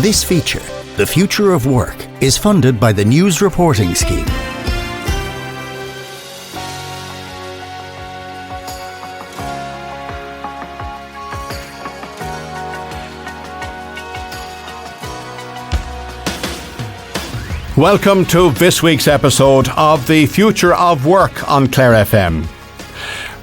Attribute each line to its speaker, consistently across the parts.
Speaker 1: This feature, The Future of Work, is funded by the News Reporting Scheme.
Speaker 2: Welcome to this week's episode of The Future of Work on Clare FM.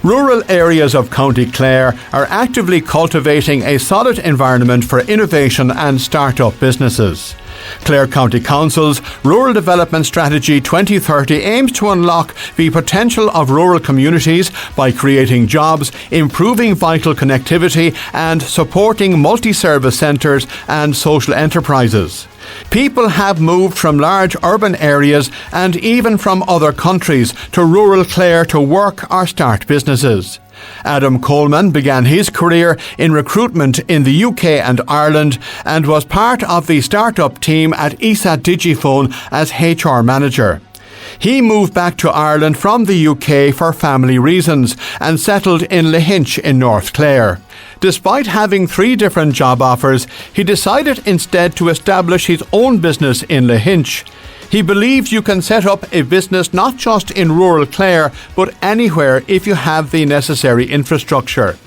Speaker 2: Rural areas of County Clare are actively cultivating a solid environment for innovation and start-up businesses. Clare County Council's Rural Development Strategy 2030 aims to unlock the potential of rural communities by creating jobs, improving vital connectivity and supporting multi-service centres and social enterprises. People have moved from large urban areas and even from other countries to rural Clare to work or start businesses. Adam Coleman began his career in recruitment in the UK and Ireland and was part of the start-up team at ESA Digifone as HR manager. He moved back to Ireland from the UK for family reasons and settled in Lahinch in North Clare. Despite having 3 different job offers, he decided instead to establish his own business in Lahinch. He believes you can set up a business not just in rural Clare, but anywhere if you have the necessary infrastructure.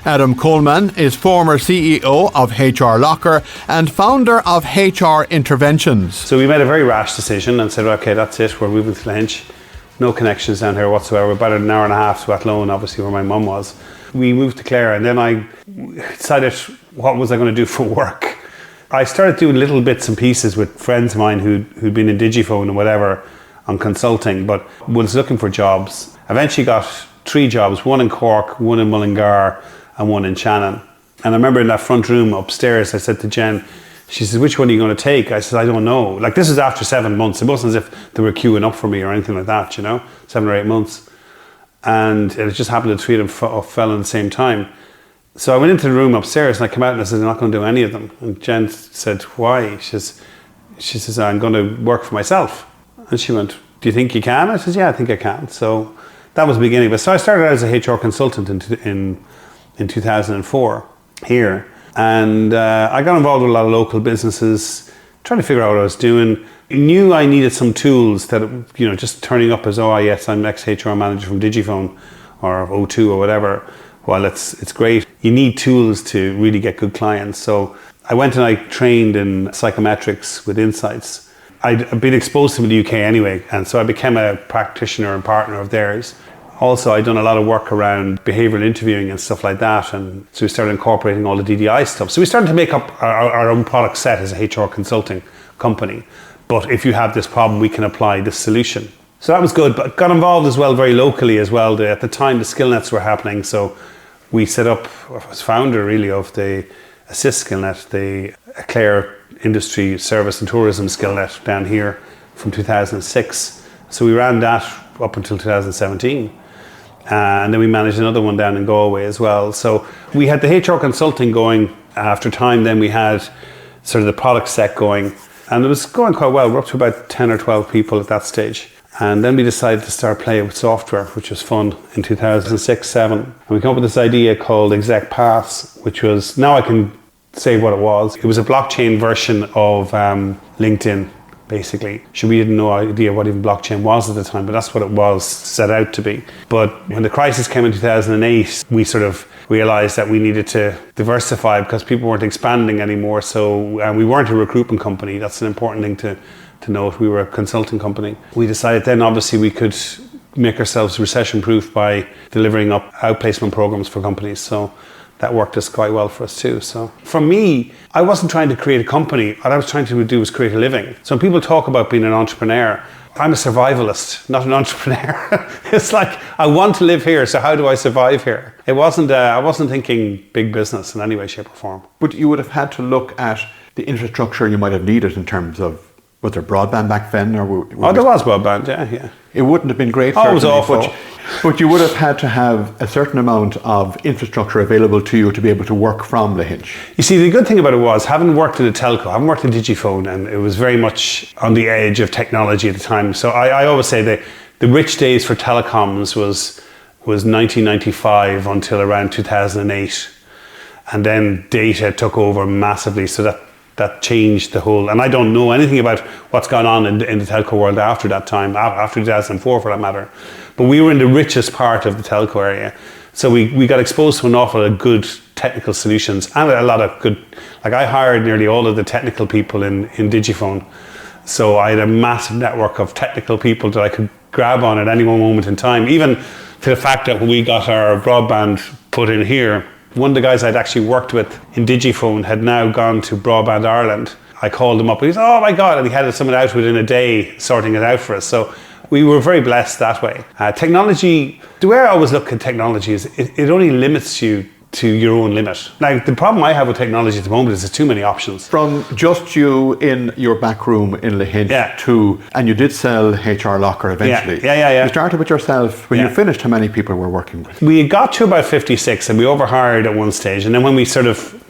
Speaker 2: Adam Coleman is former CEO of HR Locker and founder of HR Interventions.
Speaker 3: So we made a very rash decision and said, okay, that's it, we're moving to Lahinch. No connections down here whatsoever. We're about an hour and a half to Athlone, obviously where my mum was. We moved to Clare and then I decided what was I going to do for work. I started doing little bits and pieces with friends of mine who'd been in Digifone and whatever on consulting, but was looking for jobs. Eventually got 3 jobs, one in Cork, one in Mullingar and one in Shannon. And I remember in that front room upstairs, I said to Jen, she says, which one are you going to take? I said, I don't know. Like, this is after 7 months. It wasn't as if they were queuing up for me or anything like that, 7 or 8 months. And it just happened that 3 of them fell at the same time. So I went into the room upstairs and I came out and I said, I'm not going to do any of them. And Jen said, why? She says, I'm going to work for myself. And she went, do you think you can? I said, yeah, I think I can. So that was the beginning. But so I started out as a HR consultant in 2004 here. And I got involved with a lot of local businesses, trying to figure out what I was doing. I knew I needed some tools that, just turning up as, oh yes, I'm ex-HR manager from Digifone or O2 or whatever. Well, it's great. You need tools to really get good clients. So I went and I trained in psychometrics with Insights. I'd been exposed to them in the UK anyway, and so I became a practitioner and partner of theirs. Also, I'd done a lot of work around behavioural interviewing and stuff like that, and so we started incorporating all the DDI stuff. So we started to make up our own product set as a HR consulting company. But if you have this problem, we can apply this solution. So that was good, but got involved as well very locally as well. At the time, the SkillNets were happening, so we set up, I was founder really of the Assist SkillNet, the Clare Industry Service and Tourism SkillNet down here from 2006. So we ran that up until 2017. And then we managed another one down in Galway as well. So we had the HR consulting going. After time, then we had sort of the product set going. And it was going quite well. We're up to about 10 or 12 people at that stage. And then we decided to start playing with software, which was fun in 2006-07. And we came up with this idea called Exec Pass, which was, now I can say what it was. It was a blockchain version of LinkedIn, basically. We had no idea what even blockchain was at the time, but that's what it was set out to be. But when the crisis came in 2008, we sort of realized that we needed to diversify because people weren't expanding anymore. So we weren't a recruitment company. That's an important thing to note. We were a consulting company. We decided then obviously we could make ourselves recession proof by delivering up outplacement programs for companies. So that worked us quite well for us too. So for me, I wasn't trying to create a company. What I was trying to do was create a living. So when people talk about being an entrepreneur, I'm a survivalist, not an entrepreneur. It's like, I want to live here, so how do I survive here? I wasn't thinking big business in any way, shape or form.
Speaker 2: But you would have had to look at the infrastructure you might have needed in terms of, was there broadband back then? Or
Speaker 3: there was broadband, yeah.
Speaker 2: It wouldn't have been great.
Speaker 3: Oh, it was awful.
Speaker 2: But you would have had to have a certain amount of infrastructure available to you to be able to work from Lahinch.
Speaker 3: You see, the good thing about it was, having worked in a telco, having worked in Digifone, and it was very much on the edge of technology at the time. So I always say that the rich days for telecoms was 1995 until around 2008. And then data took over massively. So that changed the whole, and I don't know anything about what's gone on in the telco world after that time, after 2004 for that matter, but we were in the richest part of the telco area. So we got exposed to an awful lot of good technical solutions and a lot of good, like I hired nearly all of the technical people in Digifone. So I had a massive network of technical people that I could grab on at any one moment in time, even to the fact that when we got our broadband put in here, one of the guys I'd actually worked with in Digifone had now gone to Broadband Ireland. I called him up and he said, oh my God, and he had someone out within a day sorting it out for us. So we were very blessed that way. Technology, the way I always look at technology is it only limits you to your own limit. Now, the problem I have with technology at the moment is there's too many options.
Speaker 2: From just you in your back room in Lahinch to, and you did sell HR Locker eventually.
Speaker 3: Yeah.
Speaker 2: You started with yourself. When you finished, how many people were working with?
Speaker 3: We got to about 56 and we overhired at one stage. And then when we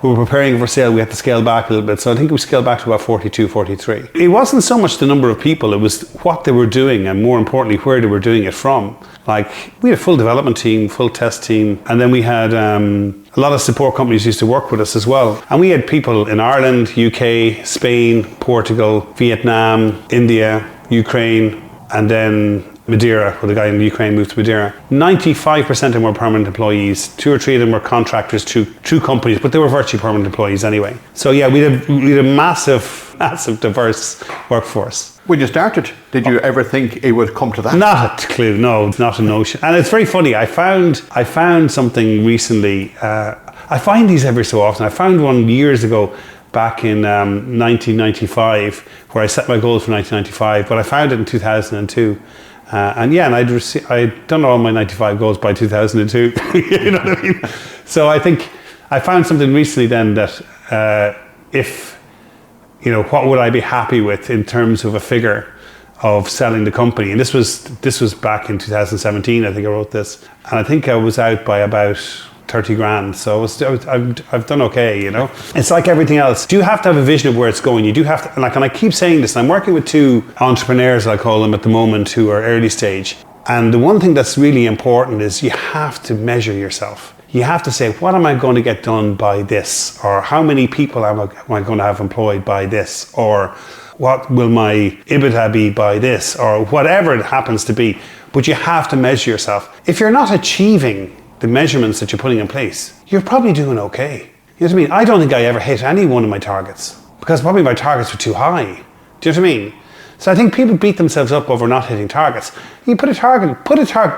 Speaker 3: were preparing for sale, we had to scale back a little bit. So I think we scaled back to about 42, 43. It wasn't so much the number of people, it was what they were doing and more importantly, where they were doing it from. Like, we had a full development team, full test team, and then we had a lot of support companies used to work with us as well. And we had people in Ireland, UK, Spain, Portugal, Vietnam, India, Ukraine, and then Madeira, where the guy in Ukraine moved to Madeira. 95% of them were permanent employees. 2 or 3 of them were contractors to companies, but they were virtually permanent employees anyway. So yeah, we had a massive diverse workforce.
Speaker 2: When you started, did you ever think it would come to that?
Speaker 3: Not a clue, no, not a notion. And it's very funny, I found something recently, I find these every so often. I found one years ago back in 1995, where I set my goals for 1995, but I found it in 2002. And I'd done all my 95 goals by 2002. You know what I mean? So I think I found something recently then that what would I be happy with in terms of a figure of selling the company? And this was back in 2017. I think I wrote this, and I think I was out by about 30 grand. So I've done okay, you know. It's like everything else. You have to have a vision of where it's going. You do have to, and I keep saying this, and I'm working with 2 entrepreneurs, I call them at the moment, who are early stage. And the one thing that's really important is you have to measure yourself. You have to say, what am I going to get done by this? Or how many people am I going to have employed by this? Or what will my EBITDA be by this? Or whatever it happens to be. But you have to measure yourself. If you're not achieving the measurements that you're putting in place, you're probably doing okay. You know what I mean? I don't think I ever hit any one of my targets because probably my targets were too high. Do you know what I mean? So I think people beat themselves up over not hitting targets. You put a target,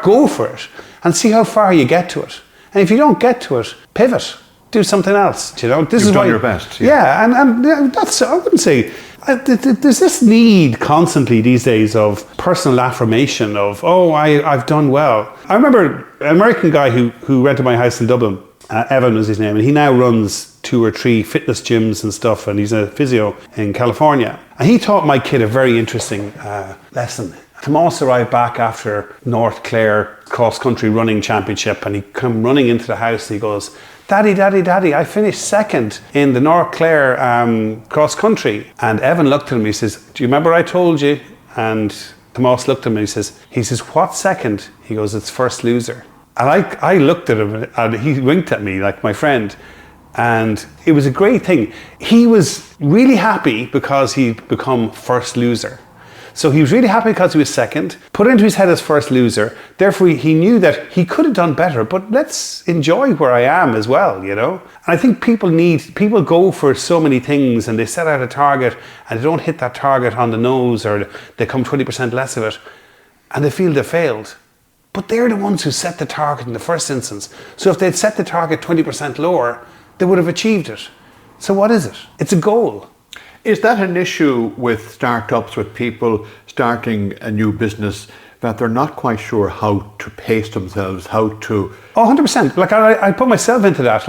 Speaker 3: go for it and see how far you get to it. And if you don't get to it, pivot, do something else. You know,
Speaker 2: You've done your best.
Speaker 3: Yeah, and that's, I wouldn't say, there's this need constantly these days of personal affirmation of, I've done well. I remember an American guy who rented my house in Dublin, Evan was his name, and he now runs 2 or 3 fitness gyms and stuff, and he's a physio in California. And he taught my kid a very interesting lesson. Tomas arrived back after North Clare cross-country running championship, and he come running into the house and he goes, Daddy, I finished second in the North Clare cross-country. And Evan looked at him, he says, do you remember I told you? And Tomas looked at him and he says, what second? He goes, it's first loser. And I looked at him and he winked at me like my friend. And it was a great thing. He was really happy because he'd become first loser. So he was really happy because he was second, put into his head as first loser. Therefore, he knew that he could have done better, but let's enjoy where I am as well, you know? And I think people go for so many things and they set out a target and they don't hit that target on the nose, or they come 20% less of it and they feel they failed. But they're the ones who set the target in the first instance. So if they'd set the target 20% lower, they would have achieved it. So what is it? It's a goal.
Speaker 2: Is that an issue with startups, with people starting a new business, that they're not quite sure how to pace themselves, how to...
Speaker 3: Oh, 100%. Like I put myself into that.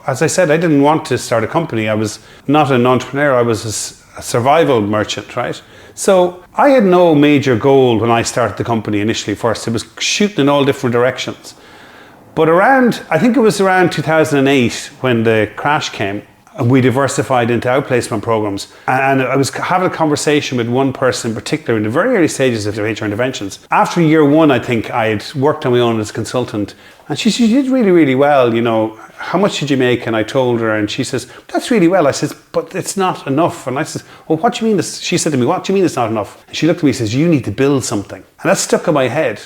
Speaker 3: As I said, I didn't want to start a company. I was not an entrepreneur. I was a survival merchant, right? So I had no major goal when I started the company initially first. It was shooting in all different directions. But I think it was around 2008 when the crash came, We diversified into outplacement programs. And I was having a conversation with one person in particular in the very early stages of their HR interventions. After year one, I think I had worked on my own as a consultant. And she did really, really well. You know, how much did you make? And I told her, and she says, that's really well. I says, but it's not enough. And I says, well, what do you mean? This? She said to me, what do you mean it's not enough? And she looked at me and says, you need to build something. And that stuck in my head.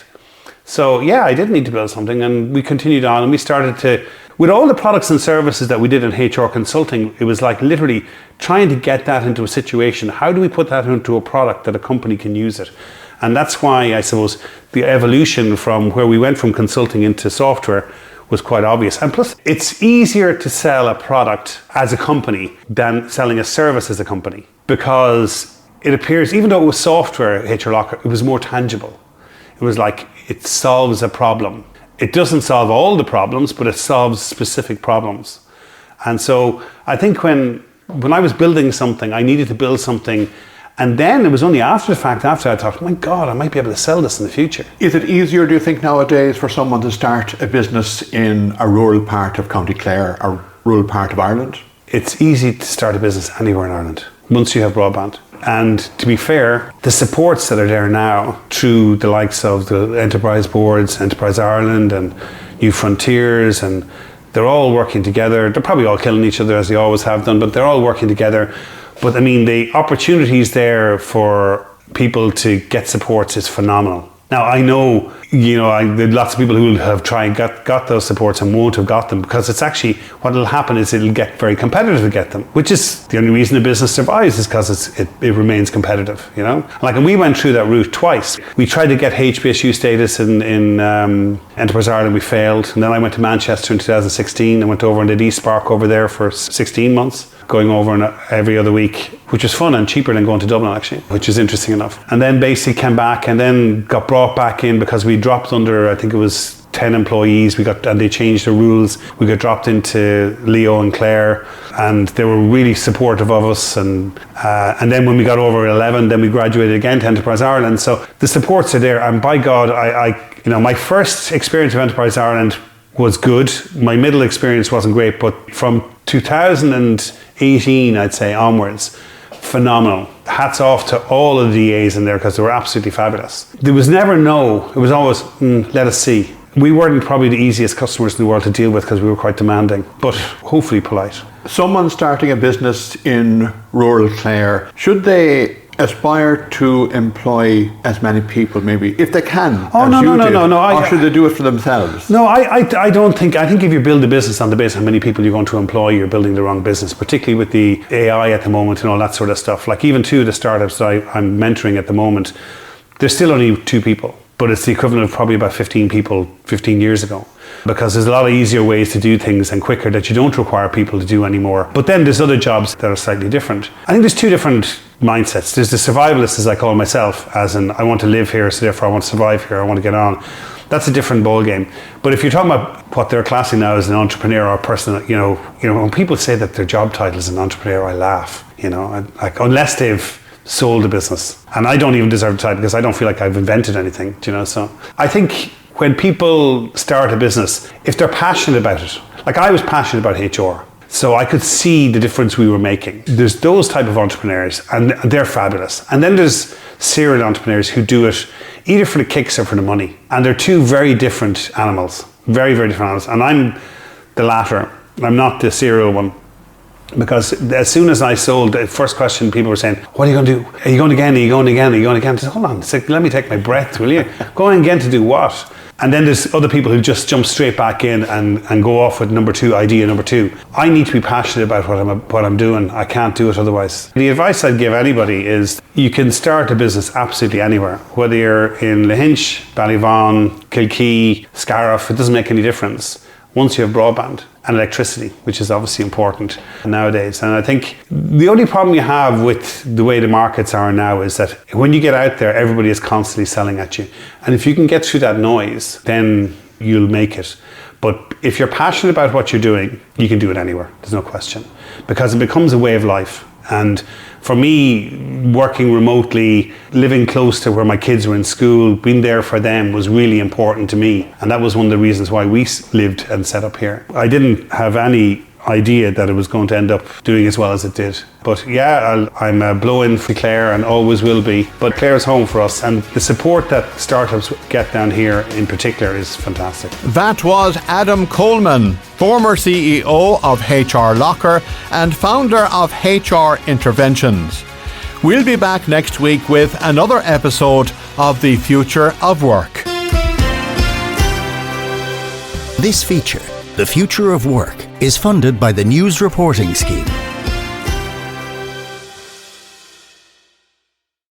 Speaker 3: So yeah, I did need to build something, and we continued on, and we started to, with all the products and services that we did in HR consulting, it was like literally trying to get that into a situation. How do we put that into a product that a company can use it? And that's why I suppose the evolution from where we went from consulting into software was quite obvious. And plus, it's easier to sell a product as a company than selling a service as a company, because it appears, even though it was software, HR Locker, it was more tangible. It was like, it solves a problem. It doesn't solve all the problems, but it solves specific problems. And so I think when I was building something, I needed to build something. And then it was only after the fact, after I thought, my God, I might be able to sell this in the future.
Speaker 2: Is it easier, do you think, nowadays for someone to start a business in a rural part of County Clare, a rural part of Ireland?
Speaker 3: It's easy to start a business anywhere in Ireland, once you have broadband. And to be fair, the supports that are there now through the likes of the enterprise boards, Enterprise Ireland and New Frontiers, and they're all working together. They're probably all killing each other as they always have done, but they're all working together. But I mean, the opportunities there for people to get supports is phenomenal. Now, I know, there are lots of people who have tried got those supports and won't have got them, because it's actually, what will happen is it'll get very competitive to get them, which is the only reason a business survives, is because it remains competitive, and we went through that route twice. We tried to get HBSU status in Enterprise Ireland, we failed, and then I went to Manchester in 2016. I went over and did eSpark over there for 16 months. Going over every other week, which was fun and cheaper than going to Dublin, actually, which is interesting enough. And then basically came back and then got brought back in because we dropped under, I think it was 10 employees. And they changed the rules. We got dropped into Leo and Clare, and they were really supportive of us. And then when we got over 11, then we graduated again to Enterprise Ireland. So the supports are there. And by God, my first experience of Enterprise Ireland was good. My middle experience wasn't great, but from 2018, I'd say, onwards, phenomenal. Hats off to all of the DAs in there, because they were absolutely fabulous. There was never no, it was always, let us see. We weren't probably the easiest customers in the world to deal with because we were quite demanding, but hopefully polite.
Speaker 2: Someone starting a business in rural Clare, should they aspire to employ as many people, maybe, if they can?
Speaker 3: No.
Speaker 2: Or should they do it for themselves?
Speaker 3: No, I don't think. I think if you build a business on the basis of how many people you're going to employ, you're building the wrong business, particularly with the AI at the moment and all that sort of stuff. Like even two of the startups that I'm mentoring at the moment, there's still only 2 people, but it's the equivalent of probably about 15 people 15 years ago. Because there's a lot of easier ways to do things and quicker that you don't require people to do anymore. But then there's other jobs that are slightly different. I think there's 2 different mindsets. There's the survivalist, as I call myself, as in I want to live here, so therefore I want to survive here, I want to get on. That's a different ballgame. But if you're talking about what they're classing now as an entrepreneur or a person, when people say that their job title is an entrepreneur, I laugh. Unless they've sold a business, and I don't even deserve the title because I don't feel like I've invented anything. So I think when people start a business, if they're passionate about it, like I was passionate about HR, so I could see the difference we were making. There's those type of entrepreneurs, and they're fabulous. And then there's serial entrepreneurs who do it either for the kicks or for the money. And they're 2 very different animals, very, very different animals. And I'm the latter. I'm not the serial one. Because as soon as I sold, the first question people were saying, what are you going to do? Are you going again? Are you going again? Are you going again? I said, hold on, let me take my breath, will you? Going again to do what? And then there's other people who just jump straight back in and go off with idea number two. I need to be passionate about what I'm doing. I can't do it otherwise. The advice I'd give anybody is you can start a business absolutely anywhere. Whether you're in Lahinch, Ballyvaughan, Kilkee, Scariff, it doesn't make any difference. Once you have broadband and electricity, which is obviously important nowadays. And I think the only problem you have with the way the markets are now is that when you get out there, everybody is constantly selling at you. And if you can get through that noise, then you'll make it. But if you're passionate about what you're doing, you can do it anywhere. There's no question. Because it becomes a way of life. And for me, working remotely, living close to where my kids were in school, being there for them was really important to me. And that was one of the reasons why we lived and set up here. I didn't have any idea that it was going to end up doing as well as it did. But yeah, I'm a blow-in for Clare and always will be. But Clare is home for us, and the support that startups get down here in particular is fantastic.
Speaker 2: That was Adam Coleman, former CEO of HR Locker and founder of HR Interventions. We'll be back next week with another episode of The Future of Work.
Speaker 1: This feature, The Future of Work, is funded by the News Reporting Scheme.